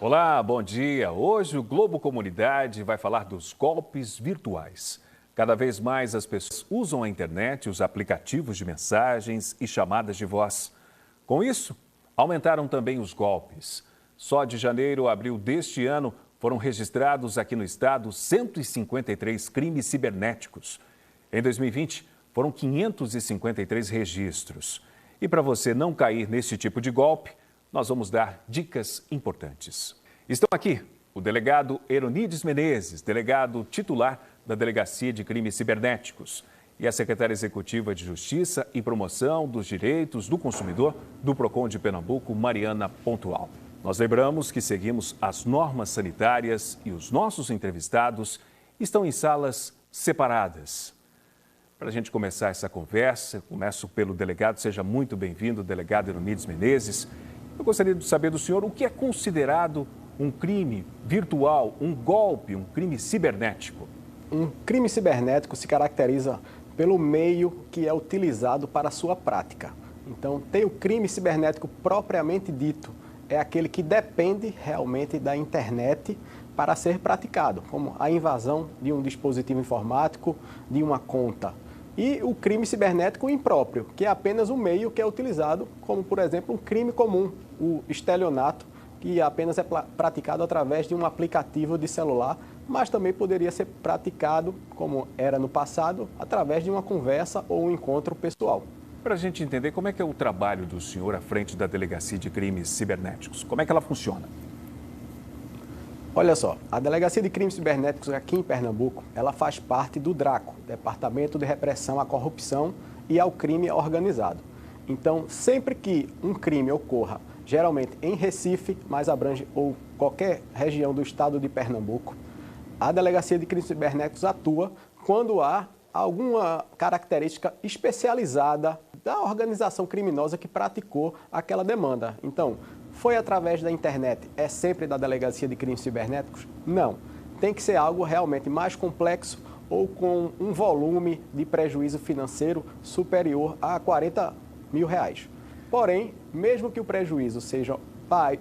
Olá, bom dia. Hoje o Globo Comunidade vai falar dos golpes virtuais. Cada vez mais as pessoas usam a internet, os aplicativos de mensagens e chamadas de voz. Com isso, aumentaram também os golpes. Só de janeiro a abril deste ano foram registrados aqui no estado 153 crimes cibernéticos. Em 2020, foram 553 registros. E para você não cair nesse tipo de golpe, nós vamos dar dicas importantes. Estão aqui o delegado Eronides Menezes, delegado titular da Delegacia de Crimes Cibernéticos, e a secretária executiva de Justiça e Promoção dos Direitos do Consumidor do PROCON de Pernambuco, Mariana Pontual. Nós lembramos que seguimos as normas sanitárias e os nossos entrevistados estão em salas separadas. Para a gente começar essa conversa, começo pelo delegado. Seja muito bem-vindo, delegado Eronides Menezes. Eu gostaria de saber do senhor o que é considerado um crime virtual, um golpe, um crime cibernético. Um crime cibernético se caracteriza pelo meio que é utilizado para a sua prática. Então, tem o crime cibernético propriamente dito, é aquele que depende realmente da internet para ser praticado, como a invasão de um dispositivo informático, de uma conta. E o crime cibernético impróprio, que é apenas o meio que é utilizado, como, por exemplo, um crime comum, o estelionato, que apenas é praticado através de um aplicativo de celular, mas também poderia ser praticado, como era no passado, através de uma conversa ou um encontro pessoal. Para a gente entender como é que é o trabalho do senhor à frente da Delegacia de Crimes Cibernéticos, como é que ela funciona? Olha só, a Delegacia de Crimes Cibernéticos aqui em Pernambuco, ela faz parte do DRACO, Departamento de Repressão à Corrupção e ao Crime Organizado. Então, sempre que um crime ocorra, geralmente em Recife, mas abrange ou qualquer região do estado de Pernambuco, a Delegacia de Crimes Cibernéticos atua quando há alguma característica especializada da organização criminosa que praticou aquela demanda. Então, foi através da internet, é sempre da Delegacia de Crimes Cibernéticos? Não. Tem que ser algo realmente mais complexo ou com um volume de prejuízo financeiro superior a R$40 mil. Porém, mesmo que o prejuízo seja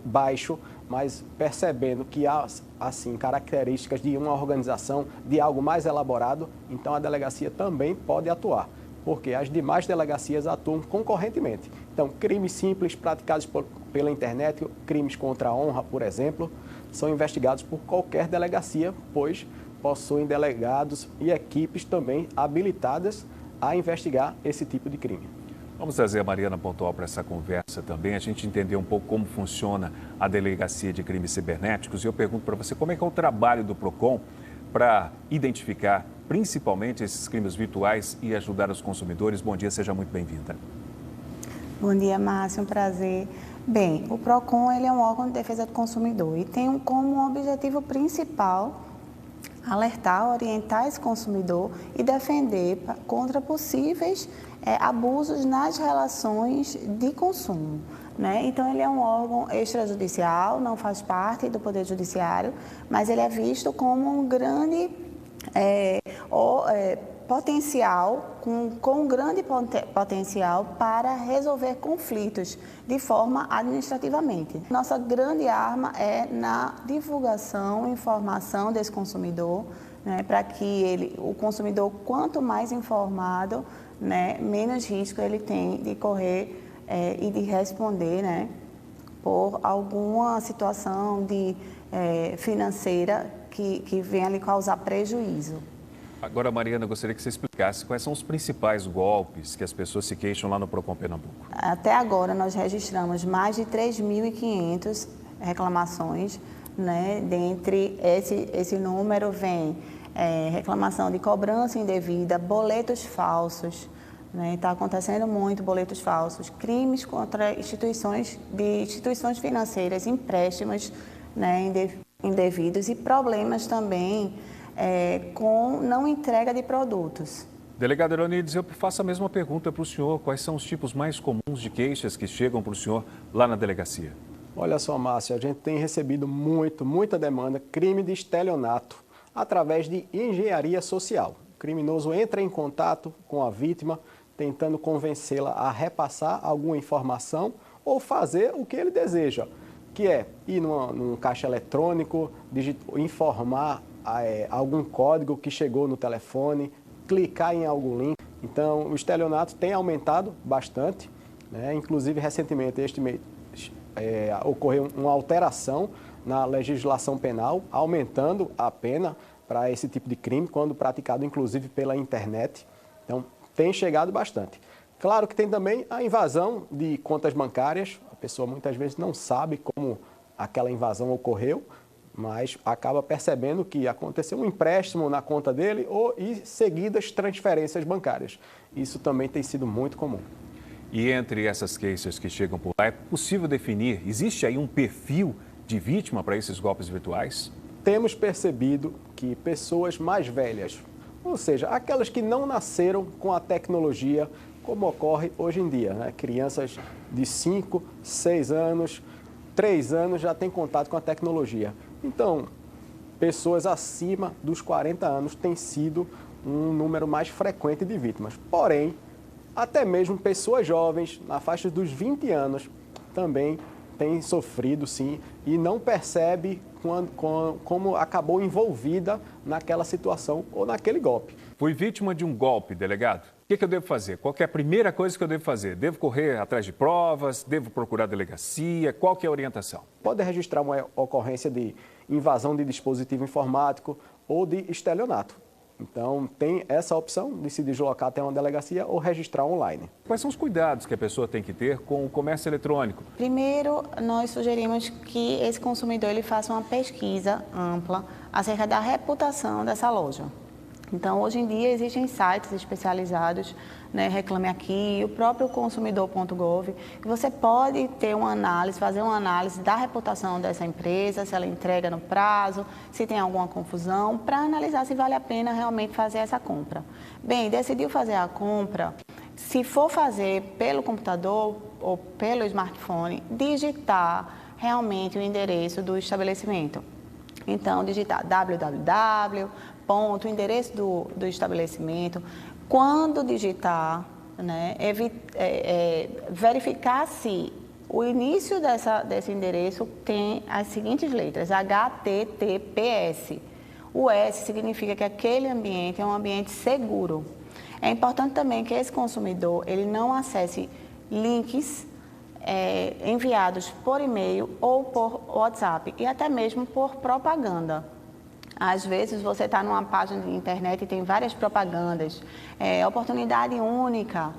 baixo, mas percebendo que há, assim, características de uma organização, de algo mais elaborado, então a delegacia também pode atuar, porque as demais delegacias atuam concorrentemente. Então, crimes simples praticados pela internet, crimes contra a honra, por exemplo, são investigados por qualquer delegacia, pois possuem delegados e equipes também habilitadas a investigar esse tipo de crime. Vamos trazer a Mariana Pontual para essa conversa também, a gente entender um pouco como funciona a Delegacia de Crimes Cibernéticos. E eu pergunto para você como é que é o trabalho do PROCON para identificar principalmente esses crimes virtuais e ajudar os consumidores. Bom dia, seja muito bem-vinda. Bom dia, Márcio, um prazer. Bem, o PROCON ele é um órgão de defesa do consumidor e tem como objetivo principal alertar, orientar esse consumidor e defender contra possíveis abusos nas relações de consumo, né? Então, ele é um órgão extrajudicial, não faz parte do Poder Judiciário, mas ele é visto como um grande potencial, com um grande potencial para resolver conflitos de forma administrativamente. Nossa grande arma é na divulgação, informação desse consumidor, né, para que o consumidor, quanto mais informado, né, menos risco ele tem de correr e de responder, né, por alguma situação financeira que venha lhe causar prejuízo. Agora, Mariana, eu gostaria que você explicasse quais são os principais golpes que as pessoas se queixam lá no PROCON Pernambuco. Até agora, nós registramos mais de 3.500 reclamações, né? Dentre esse número vem reclamação de cobrança indevida, boletos falsos, né? Está acontecendo muito boletos falsos, crimes contra instituições financeiras, empréstimos, né, indevidos e problemas também com não entrega de produtos. Delegado Eronides, eu faço a mesma pergunta para o senhor. Quais são os tipos mais comuns de queixas que chegam para o senhor lá na delegacia? Olha só, Márcio, a gente tem recebido muita demanda, crime de estelionato, através de engenharia social. O criminoso entra em contato com a vítima, tentando convencê-la a repassar alguma informação ou fazer o que ele deseja, que que é ir num caixa eletrônico, informar algum código que chegou no telefone, clicar em algum link. Então, o estelionato tem aumentado bastante, né? Inclusive, recentemente, este mês, ocorreu uma alteração na legislação penal, aumentando a pena para esse tipo de crime, quando praticado, inclusive, pela internet. Então, tem chegado bastante. Claro que tem também a invasão de contas bancárias. A pessoa, muitas vezes, não sabe como aquela invasão ocorreu, mas acaba percebendo que aconteceu um empréstimo na conta dele e seguidas transferências bancárias. Isso também tem sido muito comum. E entre essas queixas que chegam por lá, é possível definir, existe aí um perfil de vítima para esses golpes virtuais? Temos percebido que pessoas mais velhas, ou seja, aquelas que não nasceram com a tecnologia, como ocorre hoje em dia, né? Crianças de 5, 6 anos, 3 anos já têm contato com a tecnologia. Então, pessoas acima dos 40 anos têm sido um número mais frequente de vítimas. Porém, até mesmo pessoas jovens, na faixa dos 20 anos, também têm sofrido, sim, e não percebe como acabou envolvida naquela situação ou naquele golpe. Fui vítima de um golpe, delegado. O que eu devo fazer? Qual que é a primeira coisa que eu devo fazer? Devo correr atrás de provas? Devo procurar delegacia? Qual que é a orientação? Pode registrar uma ocorrência de invasão de dispositivo informático ou de estelionato. Então, tem essa opção de se deslocar até uma delegacia ou registrar online. Quais são os cuidados que a pessoa tem que ter com o comércio eletrônico? Primeiro, nós sugerimos que esse consumidor ele faça uma pesquisa ampla acerca da reputação dessa loja. Então, hoje em dia, existem sites especializados, né, Reclame Aqui, o próprio consumidor.gov, que você pode ter uma análise, fazer uma análise da reputação dessa empresa, se ela entrega no prazo, se tem alguma confusão, para analisar se vale a pena realmente fazer essa compra. Bem, decidiu fazer a compra, se for fazer pelo computador ou pelo smartphone, digitar realmente o endereço do estabelecimento. Então, digitar www. O endereço do estabelecimento. Quando digitar, né, verificar se o início desse endereço tem as seguintes letras, HTTPS. O S significa que aquele ambiente é um ambiente seguro. É importante também que esse consumidor ele não acesse links enviados por e-mail ou por WhatsApp e até mesmo por propaganda. Às vezes você está numa página de internet e tem várias propagandas, oportunidade única,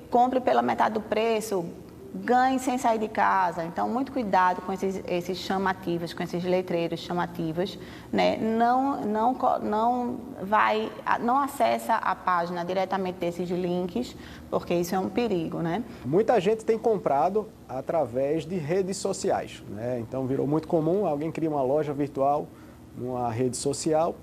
compre pela metade do preço, ganhe sem sair de casa. Então, muito cuidado com esses chamativos, com esses letreiros chamativos, né? Não acessa a página diretamente desses links, porque isso é um perigo, né? Muita gente tem comprado através de redes sociais, né? Então, virou muito comum, alguém cria uma loja virtual numa rede social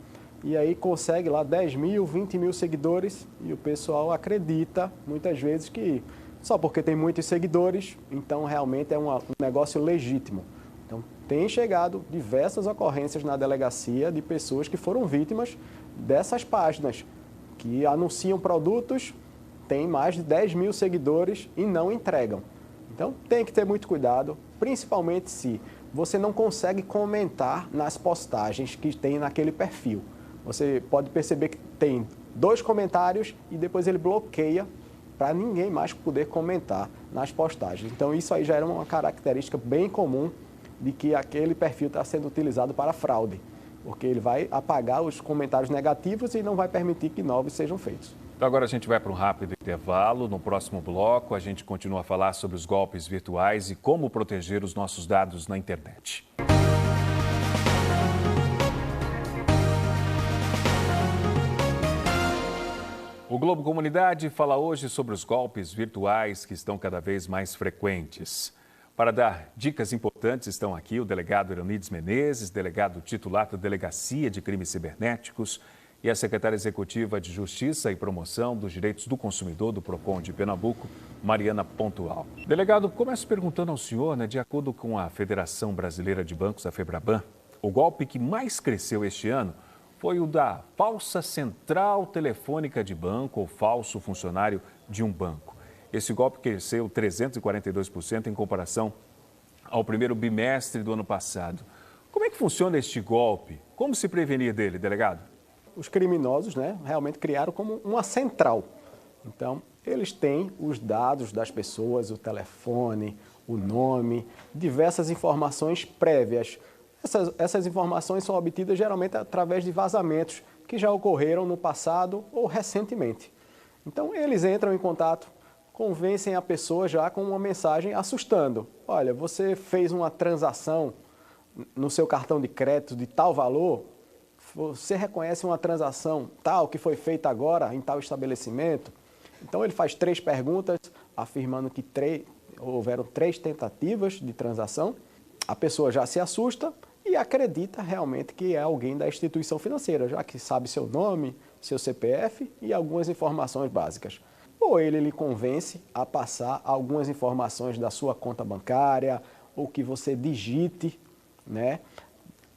e aí consegue lá 10 mil, 20 mil seguidores e o pessoal acredita muitas vezes que só porque tem muitos seguidores, então realmente é um negócio legítimo. Então tem chegado diversas ocorrências na delegacia de pessoas que foram vítimas dessas páginas que anunciam produtos, têm mais de 10 mil seguidores e não entregam. Então tem que ter muito cuidado, principalmente se você não consegue comentar nas postagens que tem naquele perfil. Você pode perceber que tem 2 comentários e depois ele bloqueia para ninguém mais poder comentar nas postagens. Então isso aí já era uma característica bem comum de que aquele perfil está sendo utilizado para fraude, porque ele vai apagar os comentários negativos e não vai permitir que novos sejam feitos. Então agora a gente vai para um rápido intervalo. No próximo bloco, a gente continua a falar sobre os golpes virtuais e como proteger os nossos dados na internet. O Globo Comunidade fala hoje sobre os golpes virtuais que estão cada vez mais frequentes. Para dar dicas importantes estão aqui o delegado Ironides Menezes, delegado titular da Delegacia de Crimes Cibernéticos, e a secretária executiva de Justiça e Promoção dos Direitos do Consumidor do PROCON de Pernambuco, Mariana Pontual. Delegado, começo perguntando ao senhor, de acordo com a Federação Brasileira de Bancos, a FEBRABAN, o golpe que mais cresceu este ano foi o da falsa central telefônica de banco ou falso funcionário de um banco. Esse golpe cresceu 342% em comparação ao primeiro bimestre do ano passado. Como é que funciona este golpe? Como se prevenir dele, delegado? Os criminosos, realmente criaram como uma central. Então, eles têm os dados das pessoas, o telefone, o nome, diversas informações prévias. Essas informações são obtidas geralmente através de vazamentos que já ocorreram no passado ou recentemente. Então, eles entram em contato, convencem a pessoa já com uma mensagem assustando. Olha, você fez uma transação no seu cartão de crédito de tal valor, você reconhece uma transação tal que foi feita agora em tal estabelecimento? Então, ele faz 3 perguntas, afirmando que houveram 3 tentativas de transação. A pessoa já se assusta e acredita realmente que é alguém da instituição financeira, já que sabe seu nome, seu CPF e algumas informações básicas. Ou ele lhe convence a passar algumas informações da sua conta bancária, ou que você digite,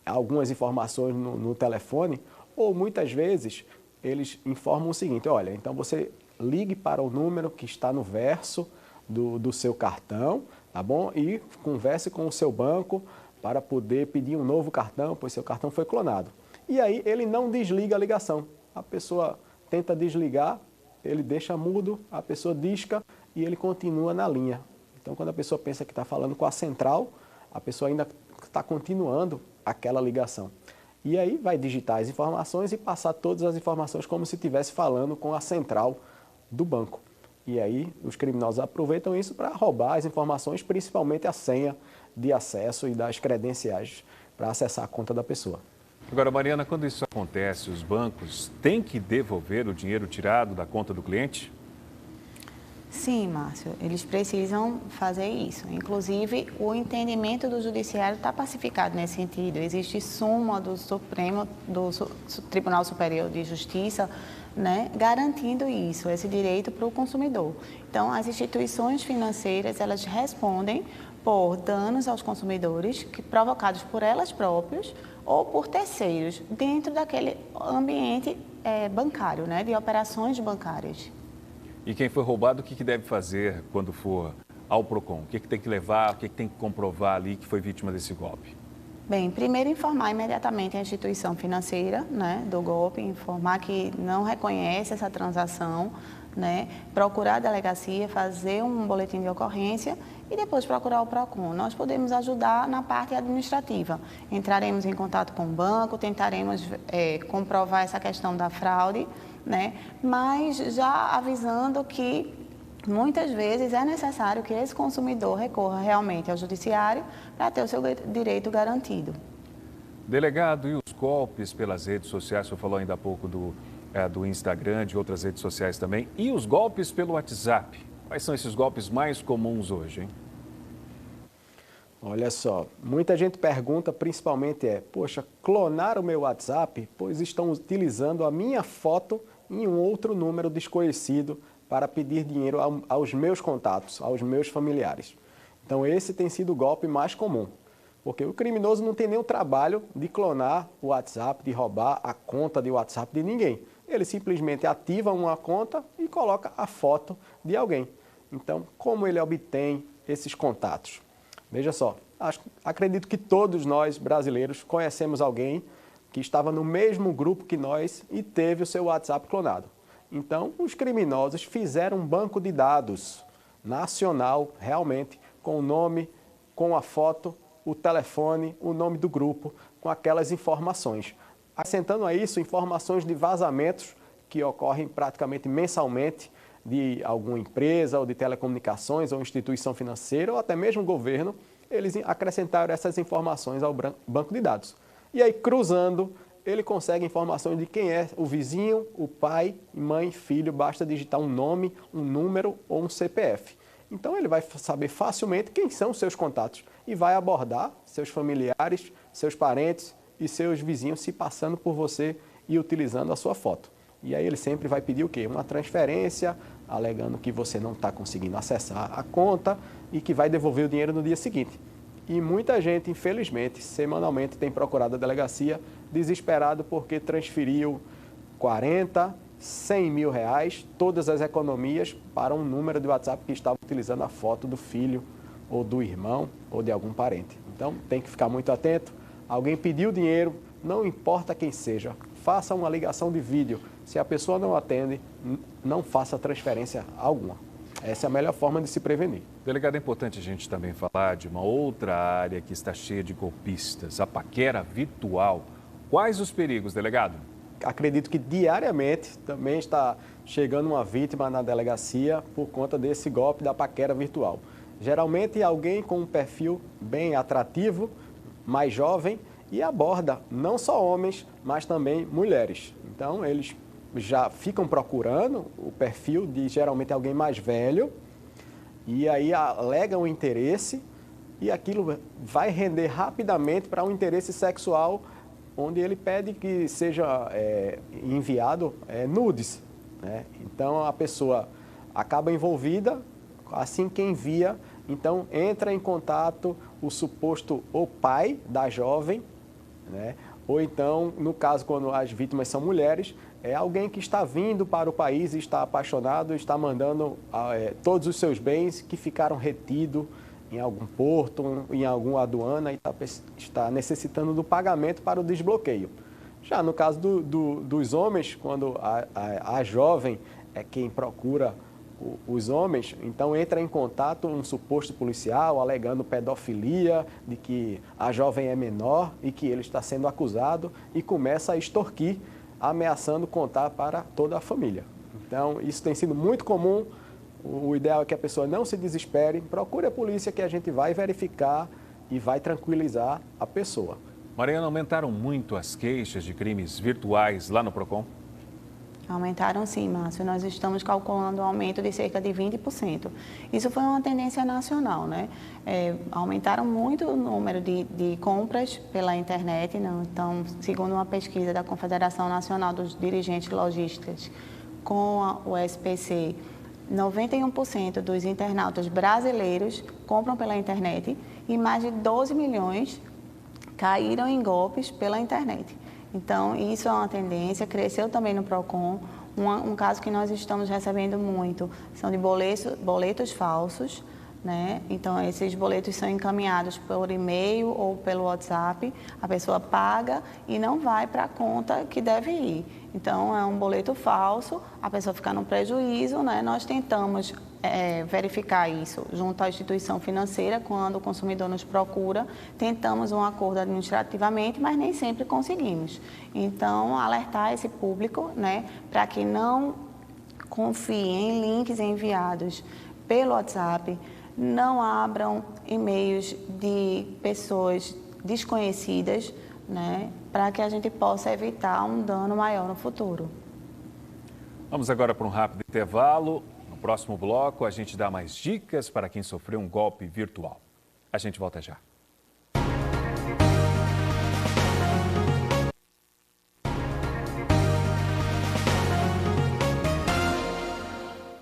algumas informações no telefone, ou muitas vezes eles informam o seguinte: olha, então você ligue para o número que está no verso do seu cartão, tá bom? E converse com o seu banco para poder pedir um novo cartão, pois seu cartão foi clonado. E aí ele não desliga a ligação. A pessoa tenta desligar, ele deixa mudo, a pessoa disca e ele continua na linha. Então, quando a pessoa pensa que está falando com a central, a pessoa ainda está continuando aquela ligação. E aí vai digitar as informações e passar todas as informações como se estivesse falando com a central do banco. E aí os criminosos aproveitam isso para roubar as informações, principalmente a senha de acesso e das credenciais para acessar a conta da pessoa. Agora, Mariana, quando isso acontece, os bancos têm que devolver o dinheiro tirado da conta do cliente? Sim, Márcio, eles precisam fazer isso. Inclusive, o entendimento do judiciário está pacificado nesse sentido. Existe súmula do Tribunal Superior de Justiça, garantindo isso, esse direito para o consumidor. Então, as instituições financeiras, elas respondem por danos aos consumidores provocados por elas próprias ou por terceiros, dentro daquele ambiente bancário, de operações bancárias. E quem foi roubado, o que deve fazer quando for ao PROCON? O que tem que levar, o que tem que comprovar ali que foi vítima desse golpe? Bem, primeiro informar imediatamente a instituição financeira do golpe, informar que não reconhece essa transação, procurar a delegacia, fazer um boletim de ocorrência e depois procurar o PROCON. Nós podemos ajudar na parte administrativa. Entraremos em contato com o banco, tentaremos comprovar essa questão da fraude, mas já avisando que muitas vezes é necessário que esse consumidor recorra realmente ao judiciário para ter o seu direito garantido. Delegado, e os golpes pelas redes sociais? O senhor falou ainda há pouco do Instagram, de outras redes sociais também. E os golpes pelo WhatsApp? Quais são esses golpes mais comuns hoje, hein? Olha só, muita gente pergunta, principalmente poxa, clonaram o meu WhatsApp, pois estão utilizando a minha foto em um outro número desconhecido para pedir dinheiro aos meus contatos, aos meus familiares. Então esse tem sido o golpe mais comum, porque o criminoso não tem nem o trabalho de clonar o WhatsApp, de roubar a conta de WhatsApp de ninguém. Ele simplesmente ativa uma conta e coloca a foto de alguém. Então, como ele obtém esses contatos? Veja só, acredito que todos nós brasileiros conhecemos alguém que estava no mesmo grupo que nós e teve o seu WhatsApp clonado. Então, os criminosos fizeram um banco de dados nacional, realmente, com o nome, com a foto, o telefone, o nome do grupo, com aquelas informações. Acrescentando a isso, informações de vazamentos que ocorrem praticamente mensalmente de alguma empresa ou de telecomunicações ou instituição financeira ou até mesmo governo, eles acrescentaram essas informações ao banco de dados. E aí, cruzando, ele consegue informações de quem é o vizinho, o pai, mãe, filho, basta digitar um nome, um número ou um CPF. Então, ele vai saber facilmente quem são os seus contatos e vai abordar seus familiares, seus parentes e seus vizinhos se passando por você e utilizando a sua foto. E aí ele sempre vai pedir o quê? Uma transferência, alegando que você não está conseguindo acessar a conta e que vai devolver o dinheiro no dia seguinte. E muita gente, infelizmente, semanalmente tem procurado a delegacia desesperado porque transferiu 40, 100 mil reais, todas as economias, para um número de WhatsApp que estava utilizando a foto do filho ou do irmão, ou de algum parente. Então, tem que ficar muito atento. Alguém pediu dinheiro, não importa quem seja, faça uma ligação de vídeo. Se a pessoa não atende, não faça transferência alguma. Essa é a melhor forma de se prevenir. Delegado, é importante a gente também falar de uma outra área que está cheia de golpistas, a paquera virtual. Quais os perigos, delegado? Acredito que diariamente também está chegando uma vítima na delegacia por conta desse golpe da paquera virtual. Geralmente alguém com um perfil bem atrativo, mais jovem, e aborda não só homens, mas também mulheres. Então eles já ficam procurando o perfil de geralmente alguém mais velho e aí alegam o interesse e aquilo vai render rapidamente para um interesse sexual, onde ele pede que seja enviado nudes, né? Então a pessoa acaba envolvida, assim que envia, então entra em contato o suposto o pai da jovem, né? Ou então, no caso, quando as vítimas são mulheres, é alguém que está vindo para o país e está apaixonado, está mandando todos os seus bens que ficaram retidos em algum porto, em alguma aduana e está necessitando do pagamento para o desbloqueio. Já no caso dos homens, quando a jovem é quem procura os homens, então entra em contato um suposto policial alegando pedofilia, de que a jovem é menor e que ele está sendo acusado e começa a extorquir, ameaçando contar para toda a família. Então, isso tem sido muito comum. O ideal é que a pessoa não se desespere, procure a polícia que a gente vai verificar e vai tranquilizar a pessoa. Mariana, aumentaram muito as queixas de crimes virtuais lá no PROCON? Aumentaram sim, Márcio. Nós estamos calculando um aumento de cerca de 20%. Isso foi uma tendência nacional, né? Aumentaram muito o número de compras pela internet, né? Então, segundo uma pesquisa da Confederação Nacional dos Dirigentes Logísticos com o SPC, 91% dos internautas brasileiros compram pela internet e mais de 12 milhões caíram em golpes pela internet. Então, isso é uma tendência, cresceu também no PROCON. Um caso que nós estamos recebendo muito são de boletos falsos, né? Então, esses boletos são encaminhados por e-mail ou pelo WhatsApp, a pessoa paga e não vai para a conta que deve ir. Então, é um boleto falso, a pessoa fica no prejuízo, né? Nós tentamos verificar isso junto à instituição financeira, quando o consumidor nos procura, tentamos um acordo administrativamente, mas nem sempre conseguimos. Então, alertar esse público, né, para que não confie em links enviados pelo WhatsApp, não abram e-mails de pessoas desconhecidas, né, para que a gente possa evitar um dano maior no futuro. Vamos agora para um rápido intervalo. No próximo bloco, a gente dá mais dicas para quem sofreu um golpe virtual. A gente volta já.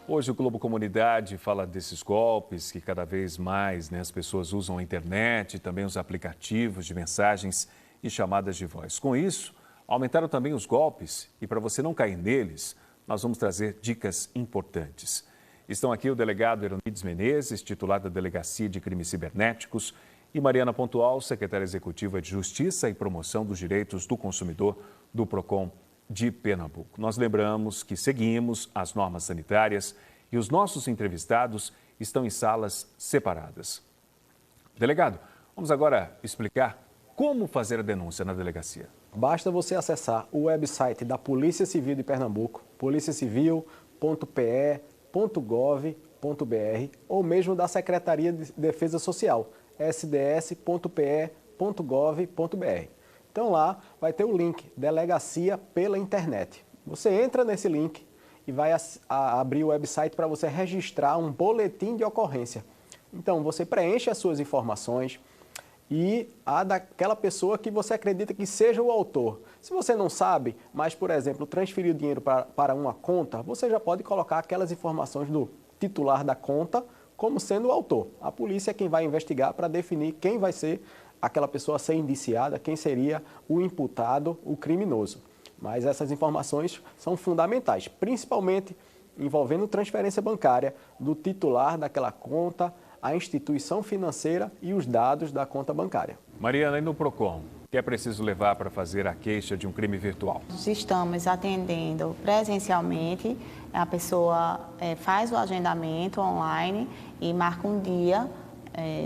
Hoje o Globo Comunidade fala desses golpes que cada vez mais as pessoas usam a internet, também os aplicativos de mensagens e chamadas de voz. Com isso, aumentaram também os golpes e para você não cair neles, nós vamos trazer dicas importantes. Estão aqui o delegado Eronides Menezes, titular da Delegacia de Crimes Cibernéticos, e Mariana Pontual, secretária executiva de Justiça e Promoção dos Direitos do Consumidor do PROCON de Pernambuco. Nós lembramos que seguimos as normas sanitárias e os nossos entrevistados estão em salas separadas. Delegado, vamos agora explicar como fazer a denúncia na delegacia. Basta você acessar o website da Polícia Civil de Pernambuco, policiacivil.pe.gov.br, ou mesmo da Secretaria de Defesa Social, sds.pe.gov.br. Então lá vai ter o link Delegacia pela Internet. Você entra nesse link e vai abrir o website para você registrar um boletim de ocorrência. Então você preenche as suas informações e a daquela pessoa que você acredita que seja o autor. Se você não sabe, mas, por exemplo, transferir o dinheiro para uma conta, você já pode colocar aquelas informações do titular da conta como sendo o autor. A polícia é quem vai investigar para definir quem vai ser aquela pessoa a ser indiciada, quem seria o imputado, o criminoso. Mas essas informações são fundamentais, principalmente envolvendo transferência bancária do titular daquela conta, a instituição financeira e os dados da conta bancária. Mariana, e no PROCON, o que é preciso levar para fazer a queixa de um crime virtual? Estamos atendendo presencialmente, a pessoa faz o agendamento online e marca um dia.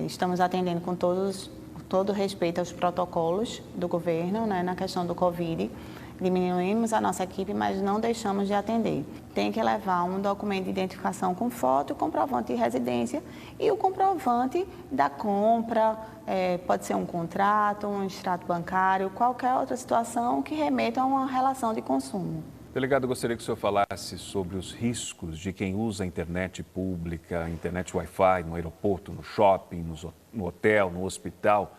Estamos atendendo com todo respeito aos protocolos do governo, né, na questão do Covid. Diminuímos a nossa equipe, mas não deixamos de atender. Tem que levar um documento de identificação com foto, comprovante de residência e o comprovante da compra, pode ser um contrato, um extrato bancário, qualquer outra situação que remeta a uma relação de consumo. Delegado, gostaria que o senhor falasse sobre os riscos de quem usa a internet pública, a internet Wi-Fi no aeroporto, no shopping, no hotel, no hospital.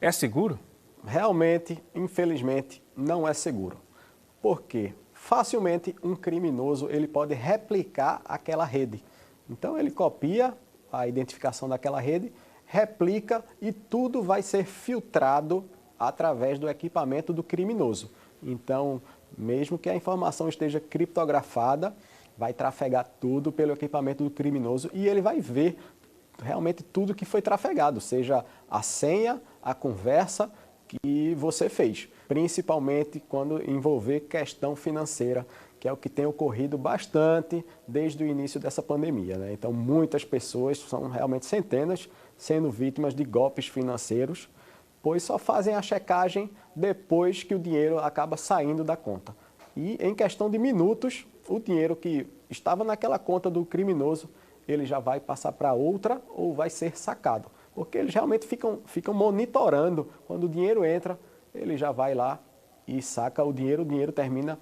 É seguro? Realmente, infelizmente, não é seguro. Porque facilmente um criminoso ele pode replicar aquela rede. Então ele copia a identificação daquela rede, replica e tudo vai ser filtrado através do equipamento do criminoso. Então, mesmo que a informação esteja criptografada, vai trafegar tudo pelo equipamento do criminoso e ele vai ver realmente tudo que foi trafegado, seja a senha, a conversa que você fez, principalmente quando envolver questão financeira, que é o que tem ocorrido bastante desde o início dessa pandemia, né? Então, muitas pessoas, são realmente centenas, sendo vítimas de golpes financeiros, pois só fazem a checagem depois que o dinheiro acaba saindo da conta. E em questão de minutos, o dinheiro que estava naquela conta do criminoso, ele já vai passar para outra ou vai ser sacado. Porque eles realmente ficam monitorando. Quando o dinheiro entra, ele já vai lá e saca o dinheiro termina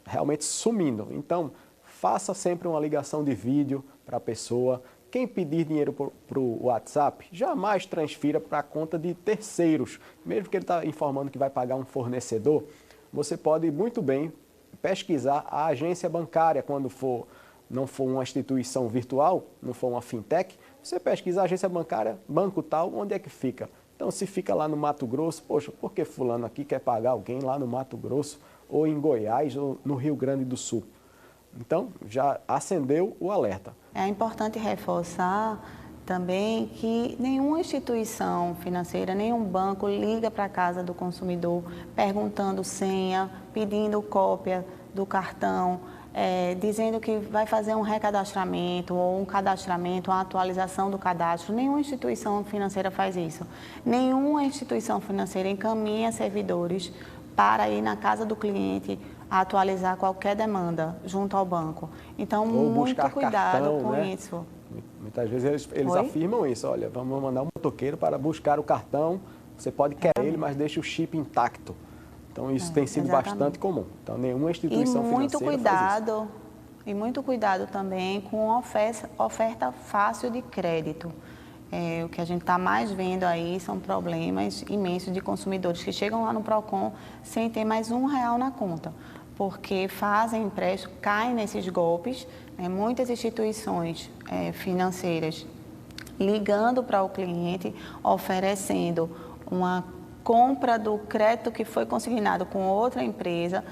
realmente sumindo. Então, faça sempre uma ligação de vídeo para a pessoa. Quem pedir dinheiro para o WhatsApp, jamais transfira para a conta de terceiros. Mesmo que ele está informando que vai pagar um fornecedor, você pode muito bem pesquisar a agência bancária quando não for uma instituição virtual, não for uma fintech, você pesquisa a agência bancária, banco tal, onde é que fica? Então, se fica lá no Mato Grosso, poxa, por que fulano aqui quer pagar alguém lá no Mato Grosso, ou em Goiás, ou no Rio Grande do Sul? Então, já acendeu o alerta. É importante reforçar também que nenhuma instituição financeira, nenhum banco liga para a casa do consumidor perguntando senha, pedindo cópia do cartão, dizendo que vai fazer um recadastramento ou um cadastramento, uma atualização do cadastro. Nenhuma instituição financeira faz isso. Nenhuma instituição financeira encaminha servidores para ir na casa do cliente atualizar qualquer demanda junto ao banco. Então, muito cuidado cartão, com isso. Muitas vezes eles afirmam isso, olha, vamos mandar um motoqueiro para buscar o cartão, você pode querer ele, mas deixa o chip intacto. Então, isso tem sido bastante comum. Então, nenhuma instituição financeira faz isso. E muito cuidado também com oferta fácil de crédito. O que a gente está mais vendo aí são problemas imensos de consumidores que chegam lá no PROCON sem ter mais R$1 na conta, porque fazem empréstimo, caem nesses golpes. Muitas instituições financeiras ligando para o cliente, oferecendo uma compra do crédito que foi consignado com outra empresa,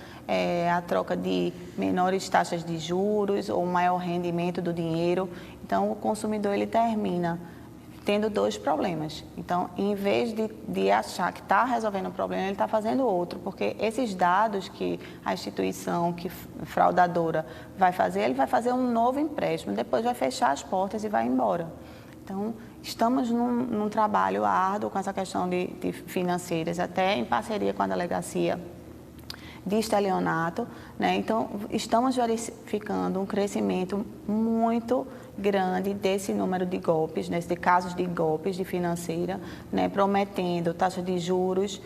a troca de menores taxas de juros ou maior rendimento do dinheiro. Então, o consumidor ele termina tendo dois problemas. Então, em vez de achar que está resolvendo o problema, ele está fazendo outro, porque esses dados que a instituição fraudadora vai fazer, ele vai fazer um novo empréstimo, depois vai fechar as portas e vai embora. Então, estamos num trabalho árduo com essa questão de financeiras, até em parceria com a Delegacia de Estelionato, né? Então, estamos verificando um crescimento muito grande desse número de golpes, de casos de golpes de financeira, né? Prometendo taxas de juros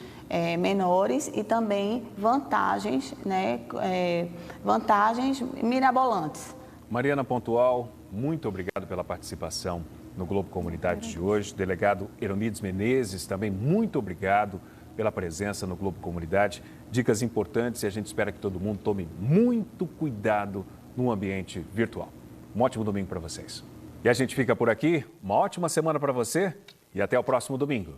menores e também vantagens, né? Vantagens mirabolantes. Mariana Pontual, muito obrigado pela participação no Globo Comunidade de hoje. Delegado Eronides Menezes, também muito obrigado pela presença no Globo Comunidade. Dicas importantes e a gente espera que todo mundo tome muito cuidado no ambiente virtual. Um ótimo domingo para vocês. E a gente fica por aqui. Uma ótima semana para você e até o próximo domingo.